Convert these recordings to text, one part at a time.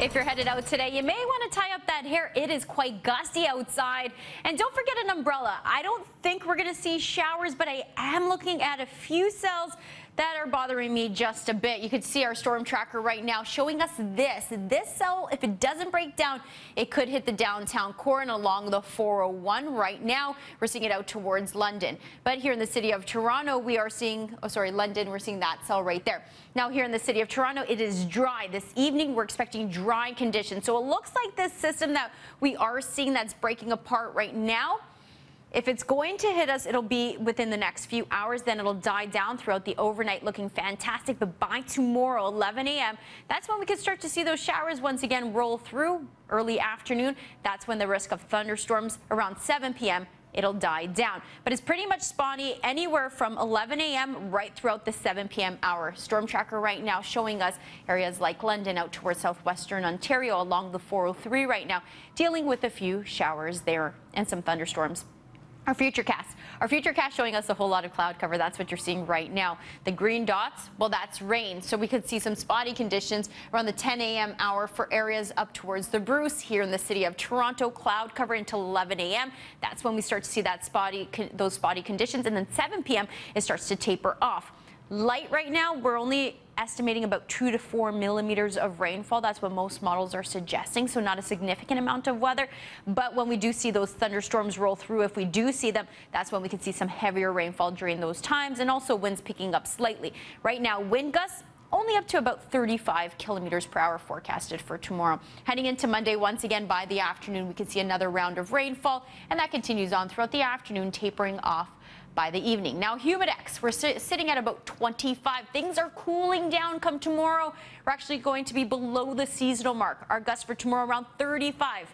If you're headed out today, you may want to tie up that hair. It is quite gusty outside. And don't forget an umbrella. I don't think we're going to see showers, but I am looking at a few cells that are bothering me just a bit. You can see our storm tracker right now showing us this. This cell, if it doesn't break down, it could hit the downtown core and along the 401. Right now, we're seeing it out towards London. But here in the city of Toronto, we are seeing, London, we're seeing that cell right there. Now here in the city of Toronto, it is dry. This evening, we're expecting dry conditions. So it looks like this system that we are seeing that's breaking apart right now, if it's going to hit us, it'll be within the next few hours. Then it'll die down throughout the overnight, looking fantastic. But by tomorrow, 11 a.m., that's when we could start to see those showers once again roll through. Early afternoon, that's when the risk of thunderstorms around 7 p.m. it'll die down. But it's pretty much spotty anywhere from 11 a.m. right throughout the 7 p.m. hour. Storm tracker right now showing us areas like London out towards southwestern Ontario along the 403 right now, dealing with a few showers there and some thunderstorms. Our future cast showing us a whole lot of cloud cover. That's what you're seeing right now. The green dots, well, that's rain. So we could see some spotty conditions around the 10 a.m. hour for areas up towards the Bruce here in the city of Toronto. Cloud cover until 11 a.m. That's when we start to see that those spotty conditions. And then 7 p.m. it starts to taper off. Light right now, we're only estimating about 2 to 4 millimeters of rainfall. That's what most models are suggesting, so not a significant amount of weather. But when we do see those thunderstorms roll through, if we do see them, that's when we can see some heavier rainfall during those times, and also winds picking up slightly. Right now, wind gusts only up to about 35 kilometers per hour forecasted for tomorrow. Heading into Monday, once again, by the afternoon, we could see another round of rainfall, and that continues on throughout the afternoon, tapering off by the evening. Now, humidex, we're sitting at about 25. Things are cooling down come tomorrow. We're actually going to be below the seasonal mark. Our gusts for tomorrow around 35.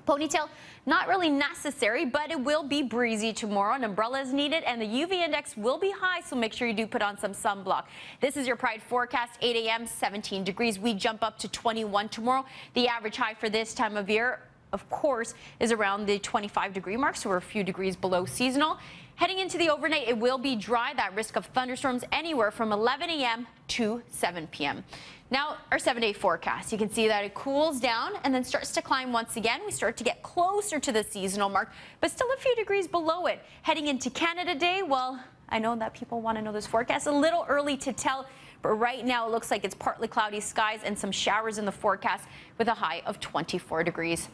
Ponytail, not really necessary, but it will be breezy tomorrow. An umbrella is needed, and the UV index will be high, so make sure you do put on some sunblock. This is your Pride forecast, 8 a.m., 17 degrees. We jump up to 21 tomorrow. The average high for this time of year, of course, is around the 25-degree mark, so we're a few degrees below seasonal. Heading into the overnight, it will be dry. That risk of thunderstorms anywhere from 11 a.m. to 7 p.m. Now, our 7-day forecast. You can see that it cools down and then starts to climb once again. We start to get closer to the seasonal mark, but still a few degrees below it. Heading into Canada Day, well, I know that people want to know this forecast. A little early to tell, but right now it looks like it's partly cloudy skies and some showers in the forecast with a high of 24 degrees.